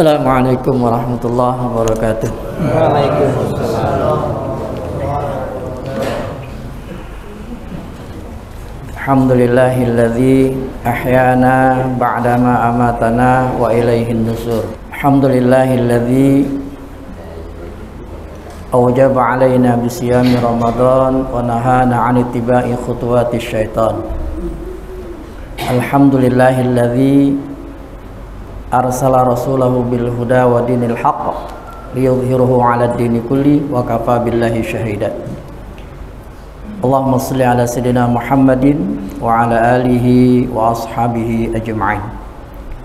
Assalamualaikum warahmatullahi wabarakatuh. Waalaikumsalam. Alhamdulillahilladzi ahyana ba'dama amatana wa ilaihin nusur. Alhamdulillahilladzi awjaba alaina bisiyami Ramadan wa nahana 'an ittiba'i khutuwati syaitan. Alhamdulillahilladzi arsala rasulahu bil huda wa dinil haqq liyudhhirahu 'ala ad-dini kulli wa kafa billahi syahida. Allahumma shalli ala sayyidina Muhammadin wa ala alihi wa ashabihi ajma'in.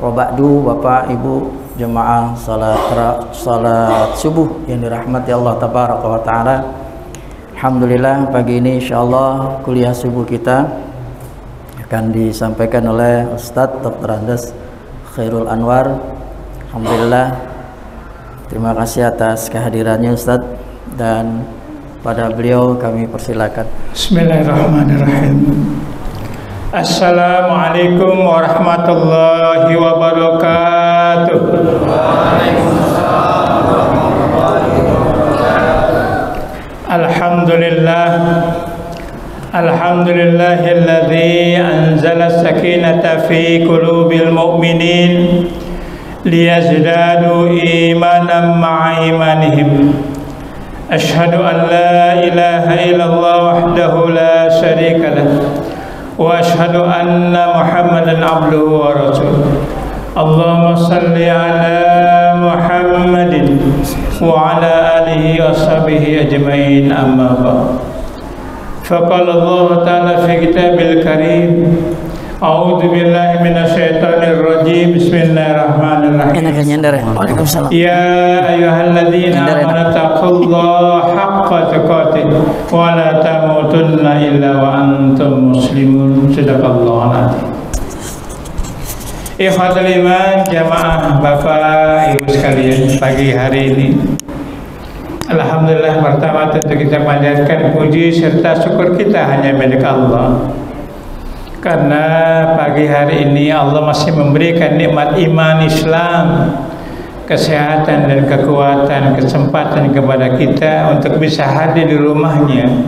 Wa ba'du, Bapak Ibu jemaah salat subuh yang dirahmati Allah tabaraka wa taala. Alhamdulillah pagi ini insyaallah kuliah subuh kita akan disampaikan oleh Ustadz Dr. Andes Khairul Anwar. Alhamdulillah, terima kasih atas kehadirannya Ustadz, dan pada beliau kami persilakan. Bismillahirrahmanirrahim. Assalamualaikum warahmatullahi wabarakatuh. Waalaikumsalam warahmatullahi wabarakatuh. Alhamdulillah. Alhamdulillahilladzi anzala sakinata fi qulubil mu'minin liyazdadu imanan ma'a imanihim. Ashhadu an la ilaha illallah wahdahu la syarika lah wa ashhadu anna Muhammadan abduhu wa rasuluh. Allahumma salli ala Muhammadin wa ala alihi wa sahbihi ajmain, amma ba'd. Faqala Allah Ta'ala fi kitabil karim, a'udzu billahi minasyaitonir rajim, bismillahirrahmanirrahim. Ya ayyuhalladzina amanu taqullaha haqqa tuqatih wa la tamutunna illa wa antum muslimun. Sadaqallahul azim. Ikhwatul iman, jamaah Bapak Ibu sekalian, pagi hari ini alhamdulillah, pertama tentu kita panjatkan puji serta syukur kita hanya milik Allah, karena pagi hari ini Allah masih memberikan nikmat iman Islam, kesehatan dan kekuatan, kesempatan kepada kita untuk bisa hadir di rumahnya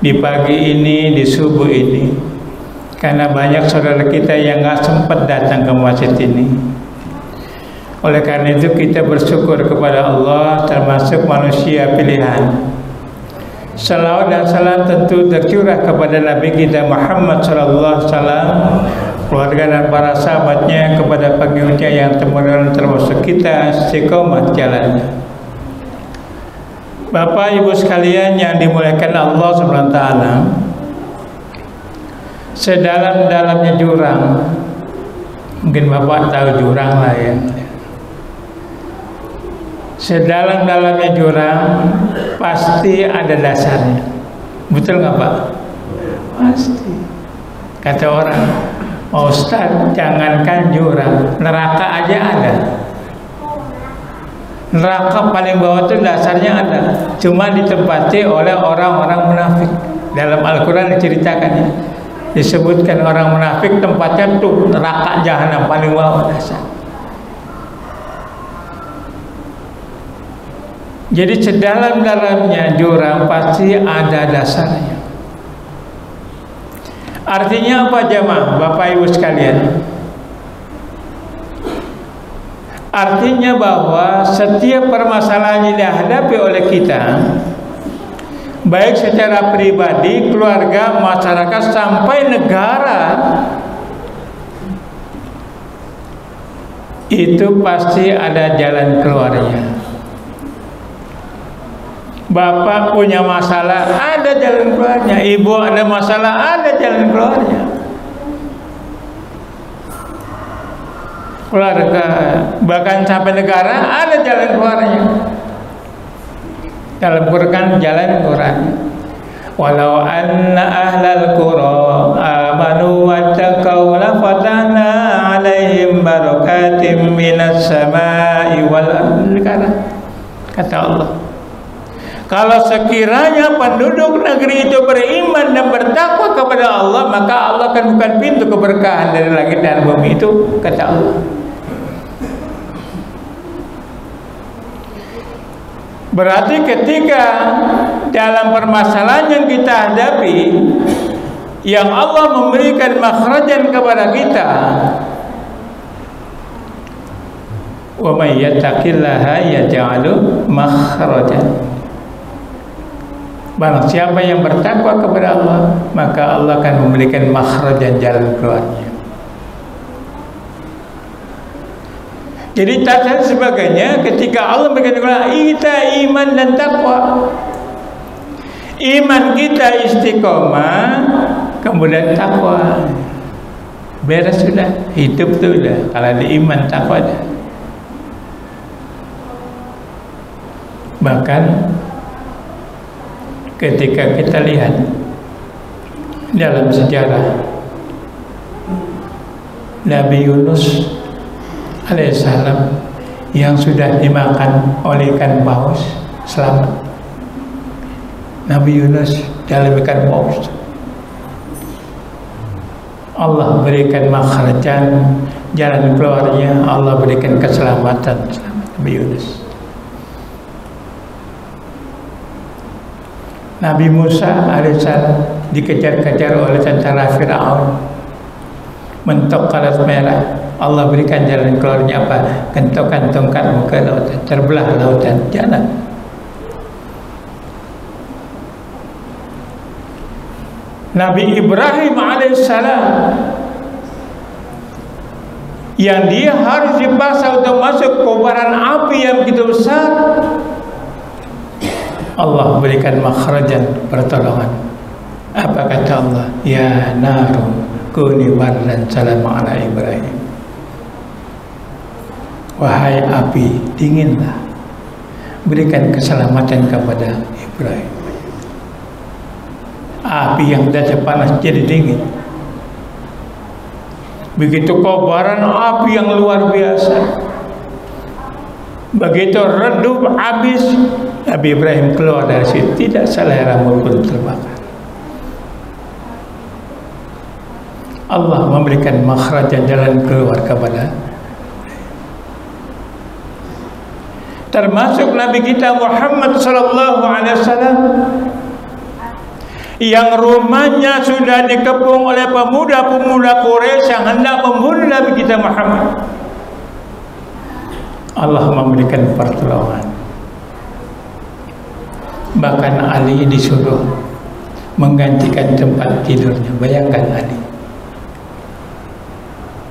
di pagi ini, di subuh ini, karena banyak saudara kita yang gak sempat datang ke masjid ini. Oleh karena itu kita bersyukur kepada Allah, termasuk manusia pilihan. Salawat dan salam tentu tercurah kepada Nabi kita Muhammad sallallahu alaihi wasallam, keluarga dan para sahabatnya, kepada pengikutnya yang temurun, termasuk kita istiqomah jalannya. Bapak Ibu sekalian yang dimuliakan Allah Subhanahu wa taala, sedalam-dalamnya jurang, mungkin Bapak tahu jurang lah ya. Sedalam-dalamnya jurang pasti ada dasarnya. Betul nggak Pak? Pasti. Kata orang, Ustaz, jangankan jurang, neraka aja ada. Neraka paling bawah itu dasarnya ada, cuma ditempati oleh orang-orang munafik. Dalam Al-Quran diceritakannya, disebutkan orang munafik tempatnya tuh neraka jahanam paling bawah dasar. Jadi sedalam-dalamnya jurang pasti ada dasarnya. Artinya apa jemaah Bapak Ibu sekalian? Artinya bahwa setiap permasalahan yang dihadapi oleh kita, baik secara pribadi, keluarga, masyarakat, sampai negara, itu pasti ada jalan keluarnya. Bapak punya masalah, ada jalan keluarnya. Ibu ada masalah, ada jalan keluarnya. Keluarga, bahkan sampai negara, ada jalan keluarnya. Dalam Quran, jalan keluarnya. Walau anna ahlal qura amanu wattaqau la fatahna alaihim barakatim minas samai wal ardi. Kata Allah, kalau sekiranya penduduk negeri itu beriman dan bertakwa kepada Allah, maka Allah akan buka pintu keberkahan dari langit dan bumi. Itu kata Allah. Berarti ketika dalam permasalahan yang kita hadapi, yang Allah memberikan makhrajan kepada kita, wa may yattaqillaha yaj'alu makhrajan. Barang siapa yang bertakwa kepada Allah, maka Allah akan memberikan makhrajan, jalan keluarnya. Jadi tata sebagainya ketika Allah memberikan kita iman dan takwa. Iman kita istiqomah, kemudian takwa. Beres sudah, hidup tu sudah. Kalau ada iman takwa dah. Bahkan ketika kita lihat dalam sejarah Nabi Yunus alaihissalam yang sudah dimakan oleh ikan paus selamat. Nabi Yunus dalam ikan paus, Allah berikan makhrajan, jalan keluarnya, Allah berikan keselamatan Nabi Yunus. Nabi Musa alaihissalam dikejar-kejar oleh tentara Firaun, mentok karat merah, Allah berikan jalan keluarnya apa? Kentokan tongkatmu ke lautan, terbelah lautan, jalan. Nabi Ibrahim alaihissalam yang dia harus dipaksa untuk masuk kobaran api yang begitu besar, Allah berikan makhrajan, pertolongan. Apa kata Allah? Ya naru kuni bardan salam ala Ibrahim. Wahai api, dinginlah, berikan keselamatan kepada Ibrahim. Api yang sudah panas jadi dingin. Begitu kobaran api yang luar biasa, begitu redup habis, Nabi Ibrahim keluar dari situ, tidak selai rambut pun terbakar. Allah memberikan makhrajan, jalan keluar kepada, termasuk Nabi kita Muhammad sallallahu alaihi wasallam yang rumahnya sudah dikepung oleh pemuda-pemuda Quraisy yang hendak membunuh Nabi kita Muhammad. Allah memberikan pertolongan. Bahkan Ali disuruh menggantikan tempat tidurnya. Bayangkan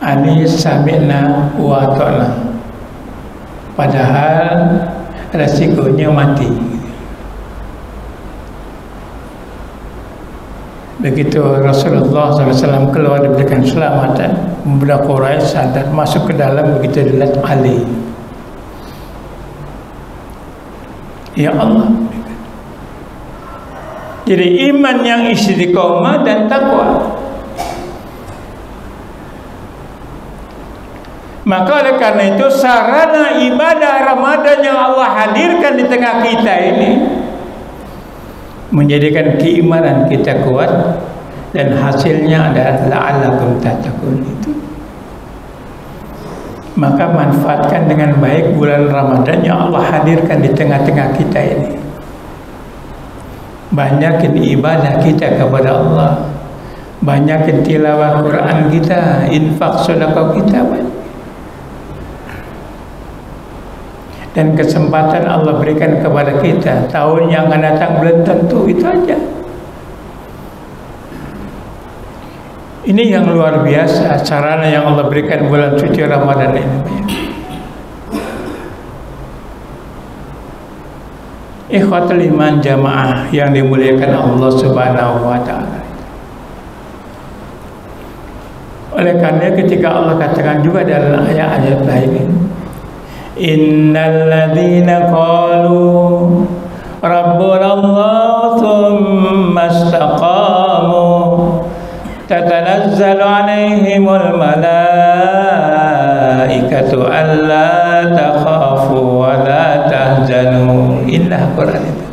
Ali sami'na wa ata'na, padahal resikonya mati. Begitu Rasulullah SAW keluar diberikan keselamatan, pemuda Quraisy sadar, masuk ke dalam, begitu dilihat Ali, ya Allah. Jadi iman yang istiqomah dan takwa. Maka oleh karena itu sarana ibadah Ramadan yang Allah hadirkan di tengah kita ini menjadikan keimanan kita kuat, dan hasilnya adalah la'allakum tattaqun itu. Maka manfaatkan dengan baik bulan Ramadan yang Allah hadirkan di tengah-tengah kita ini. Banyakin ibadah kita kepada Allah, banyakin tilawah Quran kita, infak sedekah kita banyak. Dan kesempatan Allah berikan kepada kita, tahun yang akan datang belum tentu, itu aja. Ini yang luar biasa sarana yang Allah berikan bulan suci Ramadan ini. Ikhwatul iman jamaah yang dimuliakan Allah Subhanahu wa taala. Oleh karena ketika Allah katakan juga dalam ayat-ayat lain, innal ladzina qalu rabbuna Allah tsumma istaqamu tatanazzalu alaihimul malaikatu alla takhafu wa la tahzanu. Indah Quran itu.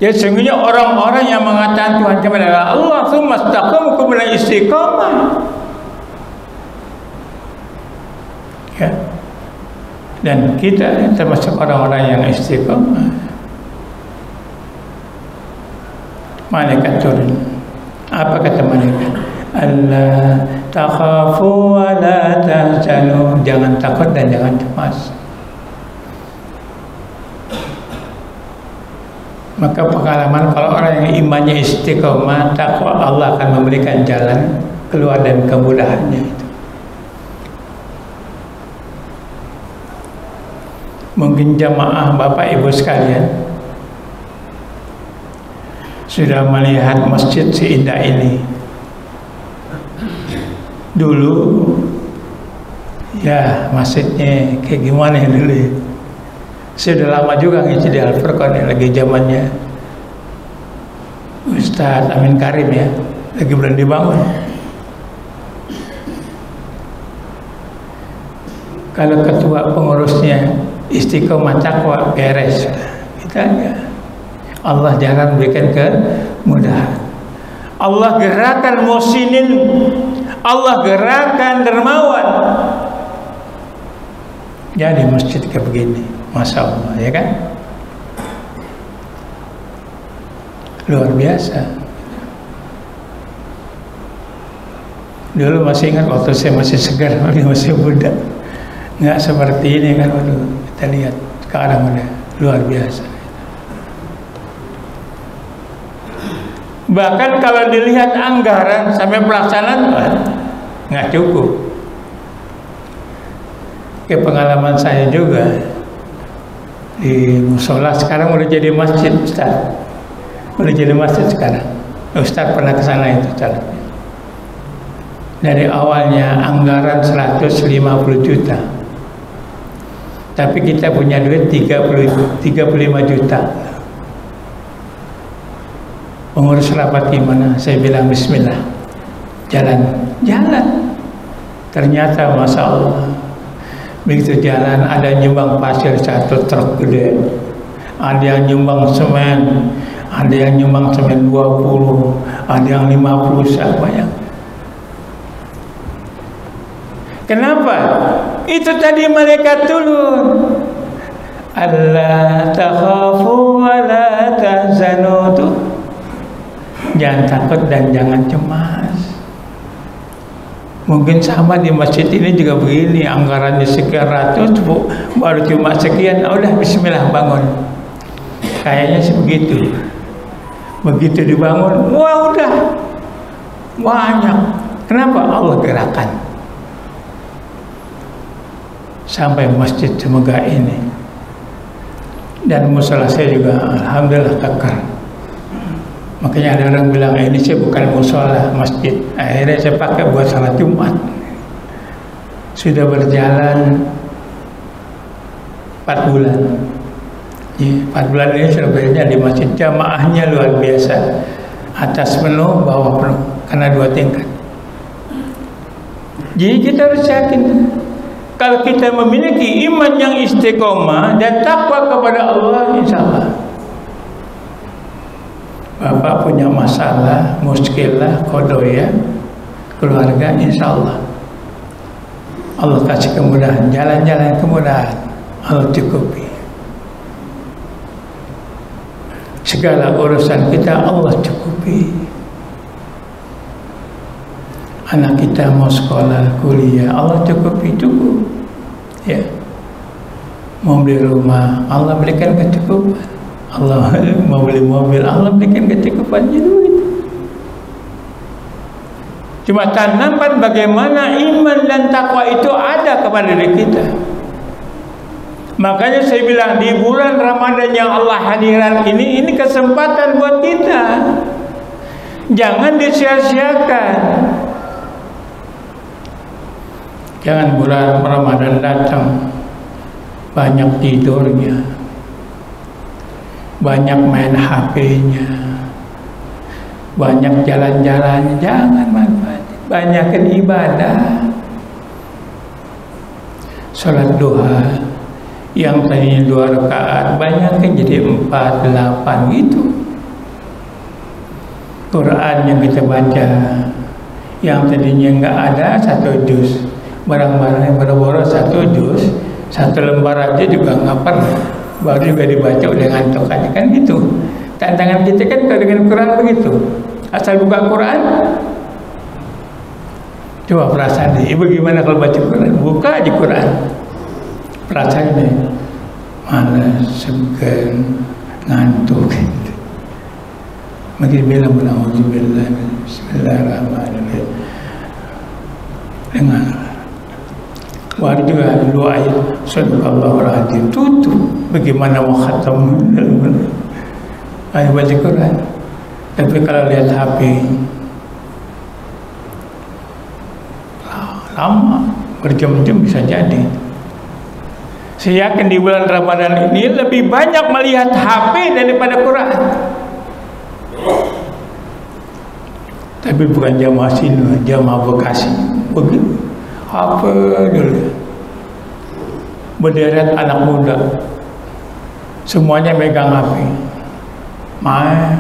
Ya, sesungguhnya orang-orang yang mengatakan Tuhan kepada Allah tsumma istaqamu, kemudian istiqamah, ya. Dan kita termasuk orang-orang yang istiqomah. Malaikat turun. Apa kata malaikat? Allah takhafu wa la tahzanu. Jangan takut dan jangan cemas. Maka pengalaman kalau orang yang imannya istiqomah, takwa, Allah akan memberikan jalan keluar dan kemudahannya itu. Mungkin jamaah Bapak Ibu sekalian sudah melihat masjid seindah ini. Dulu ya masjidnya kayak gimana ya dulu ya. Sudah lama juga ngisi di Al-Furqan ya, lagi zamannya Ustadz Amin Karim ya, lagi belum dibangun. Kalau ketua pengurusnya istiqomah takwa beres, kita aja. Allah jangan berikan kemudahan. Allah gerakan musinin, Allah gerakan dermawan. Jadi masjid kayak begini, masya Allah, ya kan? Luar biasa. Dulu masih ingat waktu saya masih segar, masih muda, nggak seperti ini kan? Waduh, kita lihat sekarang udah luar biasa. Bahkan kalau dilihat anggaran sampai pelaksanaan nggak cukup. Ke pengalaman saya juga di musola sekarang udah jadi masjid, Ustaz. Udah jadi masjid sekarang. Ustaz pernah ke sana itu, Ustaz. Dari awalnya anggaran 150 juta. Tapi kita punya duit 35 juta. Pengurus rapat gimana? Saya bilang bismillah. Jalan. Ternyata masya Allah. Begitu jalan ada nyumbang pasir 1 truk gede, ada yang nyumbang semen, ada yang nyumbang semen 20, ada yang 50, siapa yang. Kenapa? Itu tadi malaikat turun. Allah takhafu wa la tahzanu. Jangan takut dan jangan cemas. Mungkin sama di masjid ini juga begini, anggarannya sekian ratus, baru cuma sekian, udah bismillah bangun. Kayaknya sih begitu. Begitu dibangun, wah udah banyak. Kenapa? Allah gerakan sampai masjid semoga ini. Dan musola saya juga alhamdulillah kekar. Makanya ada orang bilang ini sih bukan musola, masjid. Akhirnya saya pakai buat salat Jumat. Sudah berjalan 4 bulan. Ya, 4 bulan ini sudah berjalan di masjid. Jamaahnya luar biasa. Atas penuh, bawah penuh. Karena 2 tingkat. Jadi kita harus yakin. Kalau kita memiliki iman yang istiqomah dan takwa kepada Allah, insya Allah. Bapak punya masalah, muskilah, kodoya, keluarga, insya Allah Allah kasih kemudahan, jalan-jalan kemudahan, Allah cukupi. Segala urusan kita Allah cukupi. Anak kita mau sekolah, kuliah, Allah cukupi, cukup. Ya, mau beli rumah, Allah berikan kecukupan. Allah mau beli mobil, Allah berikan kecukupannya duit. Cuma tanaman bagaimana iman dan takwa itu ada kepada diri kita. Makanya saya bilang di bulan Ramadan yang Allah hadirkan ini kesempatan buat kita. Jangan disia-siakan. Jangan bulan Ramadan datang banyak tidurnya, banyak main HP-nya, banyak jalan-jalan. Jangan manfaat. Banyakin ibadah. Salat duha yang tadinya 2 rakaat banyakin jadi 4, 8 gitu. Quran yang kita baca yang tadinya nggak ada 1 juz, barang-barang yang boro-boro 1 juz Satu lembar aja juga nggak pernah, baru juga dibaca udah ngantuk aja kan gitu. Tantangan kita kan dengan Quran begitu. Asal buka Quran, coba perasaan deh, bagaimana kalau baca Quran? Buka aja Quran, perasaan deh, malas, segan, ngantuk. Makin bilang Alhamdulillah, Bismillahirrahmanirrahim. Dengar. Baru juga dua ayat Sadaqallahul Azim, tutup. Bagaimana mau khatam? Ayo baca Quran. Tapi kalau lihat HP lama, berjam-jam bisa jadi. Saya yakin di bulan Ramadan ini lebih banyak melihat HP daripada Quran. Tapi bukan jamaah sini, jamaah Bekasi. Begitu. HP dulu. Berderet anak muda. Semuanya megang HP. Main.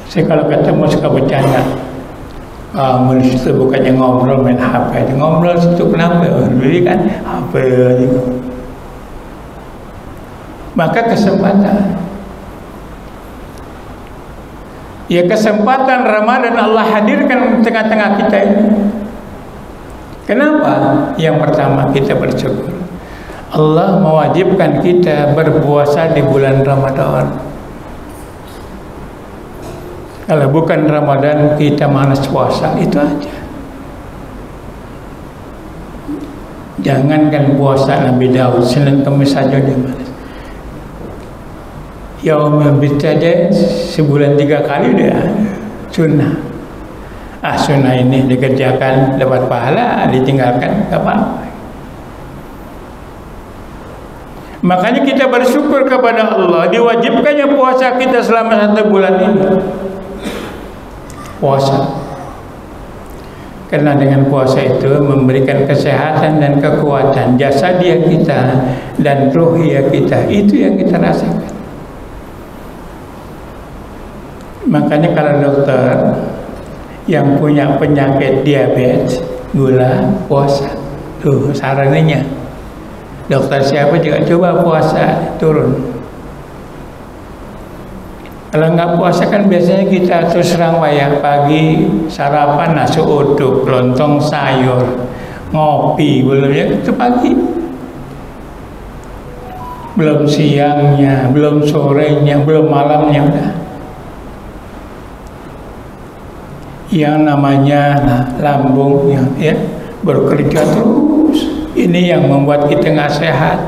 Saya kalau ketemu suka bercanda. Kamu di situ bukannya ngobrol main HP aja. Ngobrol situ kenapa? Beli kan HP aja. Maka kesempatan. Ya kesempatan Ramadan Allah hadirkan di tengah-tengah kita ini. Kenapa? Yang pertama kita bersyukur. Allah mewajibkan kita berpuasa di bulan Ramadan. Kalau bukan Ramadan kita malas puasa, itu aja. Jangankan puasa Nabi Daud, Senin Kamis saja dia malas. Yaumul Bid aja sebulan 3 kali dia sunnah. Sunnah ini dikerjakan dapat pahala, ditinggalkan tak apa-apa. Makanya kita bersyukur kepada Allah diwajibkannya puasa kita selama 1 bulan ini. Puasa. Karena dengan puasa itu memberikan kesehatan dan kekuatan jasadiah kita dan ruhiyah kita, itu yang kita rasakan. Makanya kalau dokter yang punya penyakit diabetes, gula, puasa, tuh sarannya. Dokter siapa juga coba puasa turun. Kalau nggak puasa kan biasanya kita terus terang wayah pagi sarapan nasi uduk, lontong sayur, ngopi, belum ya itu pagi. Belum siangnya, belum sorenya, belum malamnya udah. Yang namanya lambung yang ya bekerja terus, ini yang membuat kita nggak sehat.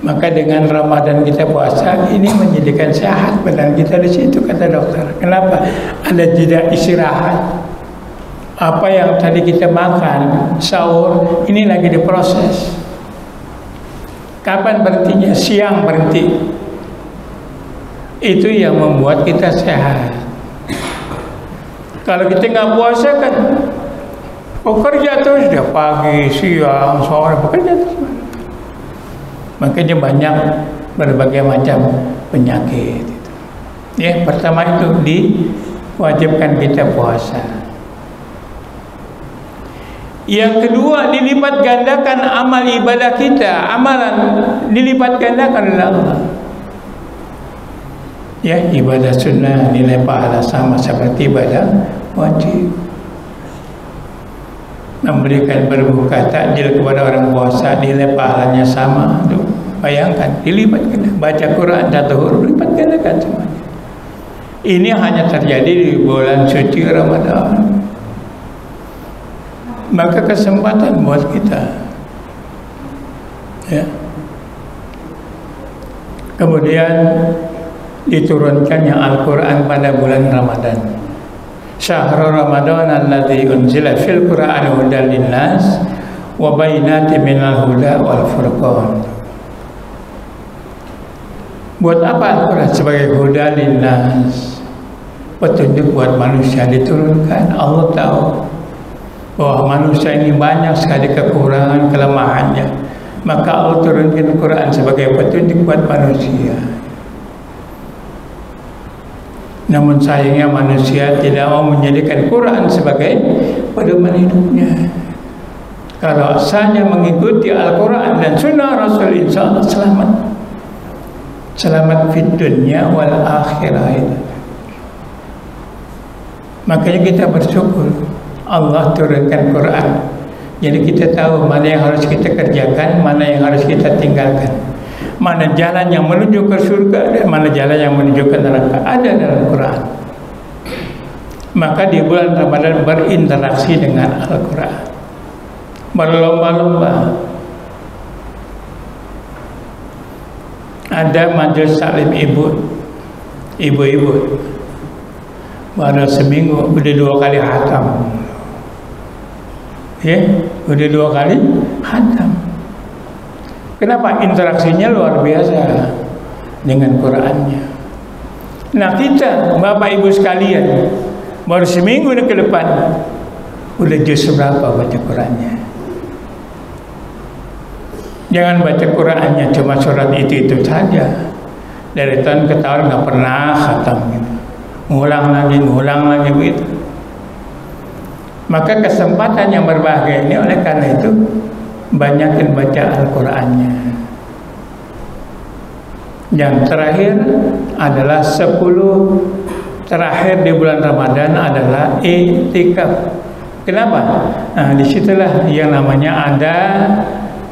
Maka dengan Ramadan kita puasa ini menjadikan sehat badan kita di situ kata dokter. Kenapa? Ada jeda istirahat. Apa yang tadi kita makan sahur ini lagi diproses. Kapan berhentinya? Siang berhenti. Itu yang membuat kita sehat. Kalau kita nggak puasa kan bekerja terus dia pagi, siang, sore bekerja terus. Makanya banyak berbagai macam penyakit. Ya, pertama itu diwajibkan kita puasa. Yang kedua dilipat gandakan amal ibadah kita, amalan dilipat gandakan oleh Allah. Ya, ibadah sunnah nilai pahala sama seperti ibadah wajib. Memberikan berbuka takjil kepada orang puasa nilai pahalanya sama. Tuh, bayangkan dilipat ganda. Baca Quran 1 huruf dilipat gandakan semuanya. Ini hanya terjadi di bulan suci Ramadan. Maka kesempatan buat kita. Ya. Kemudian diturunkannya Al-Quran pada bulan Ramadan. Syahrul Ramadan alladzi unzila fil Qur'ani hudan linnas wa bayyinatin minal huda wal furqan. Buat apa Al-Quran? Sebagai hudan linnas, petunjuk buat manusia diturunkan. Allah tahu bahwa manusia ini banyak sekali kekurangan, kelemahannya. Maka Allah turunkan Quran sebagai petunjuk buat manusia. Namun sayangnya manusia tidak mau menjadikan Quran sebagai pedoman hidupnya. Kalau saja mengikuti Al-Quran dan Sunnah Rasul, insya Allah selamat. Selamat di dunia wal akhirah. Makanya kita bersyukur Allah turunkan Quran. Jadi kita tahu mana yang harus kita kerjakan, mana yang harus kita tinggalkan, mana jalan yang menuju ke surga dan mana jalan yang menuju ke neraka, ada dalam Quran. Maka di bulan Ramadan berinteraksi dengan Al-Quran, berlomba-lomba. Ada majelis taklim ibu-ibu baru seminggu udah 2 kali khatam, ya, udah 2 kali khatam. Kenapa? Interaksinya luar biasa dengan Qurannya. Nah kita, Bapak Ibu sekalian, baru seminggu ke depan udah juz berapa baca Qurannya? Jangan baca Qurannya cuma surat itu saja. Dari tahun ke tahun nggak pernah khatam gitu. Ngulang lagi begitu. Maka kesempatan yang berbahagia ini oleh karena itu banyakin baca Al-Qurannya. Yang terakhir adalah 10 terakhir di bulan Ramadan adalah i'tikaf. Kenapa? Nah, disitulah yang namanya ada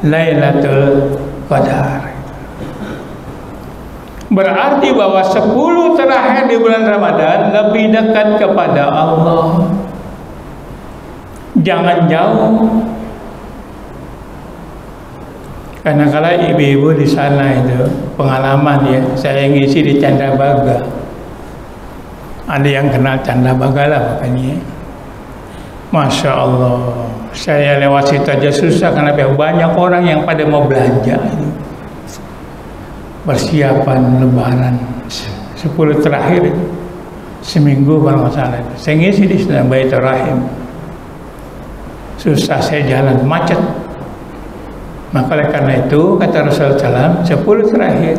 Lailatul Qadar. Berarti bahwa 10 terakhir di bulan Ramadan lebih dekat kepada Allah. Jangan jauh. Karena kalau ibu-ibu di sana itu pengalaman ya, saya ngisi di Candrabaga. Ada yang kenal Candrabaga lah makanya. Masya Allah, saya lewat situ aja susah karena banyak orang yang pada mau belanja ini. Persiapan Lebaran 10 terakhir itu, seminggu kalau nggak salah. Saya ngisi di sana Baitur Rahim. Susah saya jalan, macet. Maka oleh karena itu kata Rasulullah SAW, 10 terakhir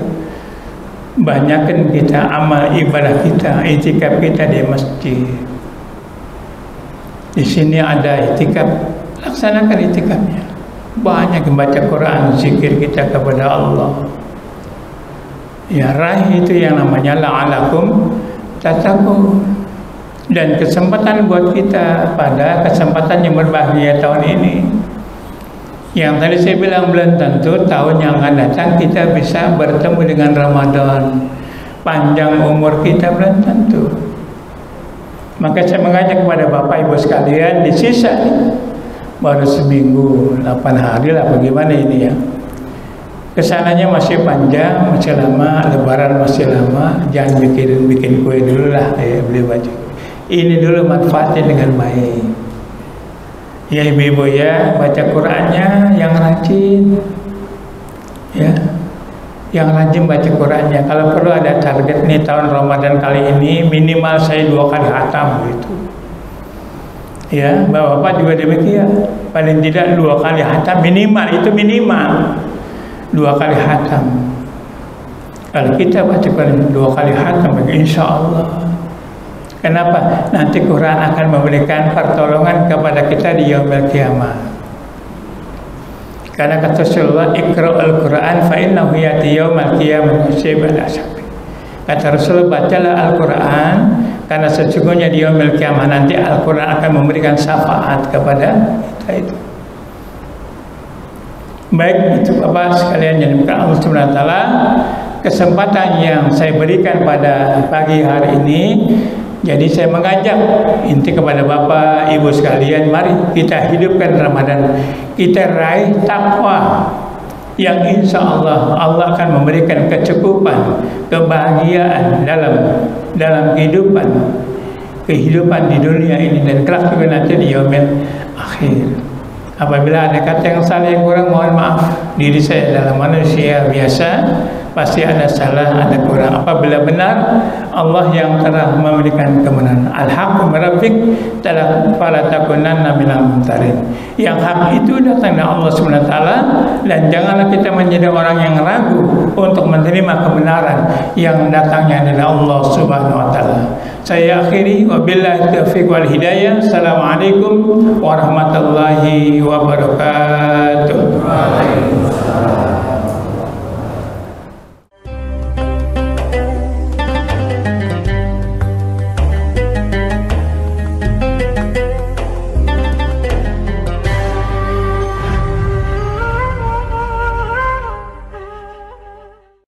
banyakkan kita amal ibadah kita, i'tikaf kita di masjid. Di sini ada i'tikaf, laksanakan i'tikafnya. Banyak membaca Quran, zikir kita kepada Allah. Ya, raih itu yang namanya la'alakum tattaqun. Dan kesempatan buat kita pada kesempatan yang berbahagia tahun ini. Yang tadi saya bilang belum tentu tahun yang akan datang kita bisa bertemu dengan Ramadan. Panjang umur kita belum tentu. Maka saya mengajak kepada Bapak Ibu sekalian di sisa baru seminggu 8 hari lah bagaimana ini ya. Kesananya masih panjang, masih lama, Lebaran masih lama. Jangan bikin kue dulu lah ya, beli baju. Ini dulu manfaatnya dengan baik. Ya ibu-ibu ya, baca Qurannya yang rajin, ya, yang rajin baca Qurannya. Kalau perlu ada target nih tahun Ramadan kali ini minimal saya 2 kali khatam gitu. Ya, Bapak juga demikian. Paling tidak 2 kali khatam minimal, itu minimal 2 kali khatam. Kalau kita baca Quran 2 kali khatam, insya Allah. Kenapa? Nanti Quran akan memberikan pertolongan kepada kita di yaumil qiyamah. Karena kata Rasulullah, "Iqra'ul Quran fa innahu ya'ti yaumal qiyamah syai'an asyabi." Kata Rasulullah, bacalah Al-Quran karena sesungguhnya di yaumil qiyamah nanti Al-Quran akan memberikan syafaat kepada kita itu. Baik itu Bapak sekalian yang dimuliakan Allah Subhanahu wa taala, kesempatan yang saya berikan pada pagi hari ini. Jadi saya mengajak inti kepada Bapak Ibu sekalian, mari kita hidupkan Ramadan, kita raih takwa yang insya Allah Allah akan memberikan kecukupan, kebahagiaan dalam kehidupan di dunia ini dan kelak juga nanti di yaumil akhir. Apabila ada kata yang salah yang kurang, mohon maaf. Diri saya adalah manusia biasa, pasti ada salah, ada kurang. Apabila benar, Allah yang telah memberikan kebenaran. Al-haqqu min rabbik fala takunanna minal mumtarin. Yang hak itu datang dari Allah Subhanahu wa taala, dan janganlah kita menjadi orang yang ragu untuk menerima kebenaran yang datangnya dari Allah Subhanahu wa taala. Saya akhiri, wabillahi taufiq wal hidayah. Assalamualaikum warahmatullahi wabarakatuh.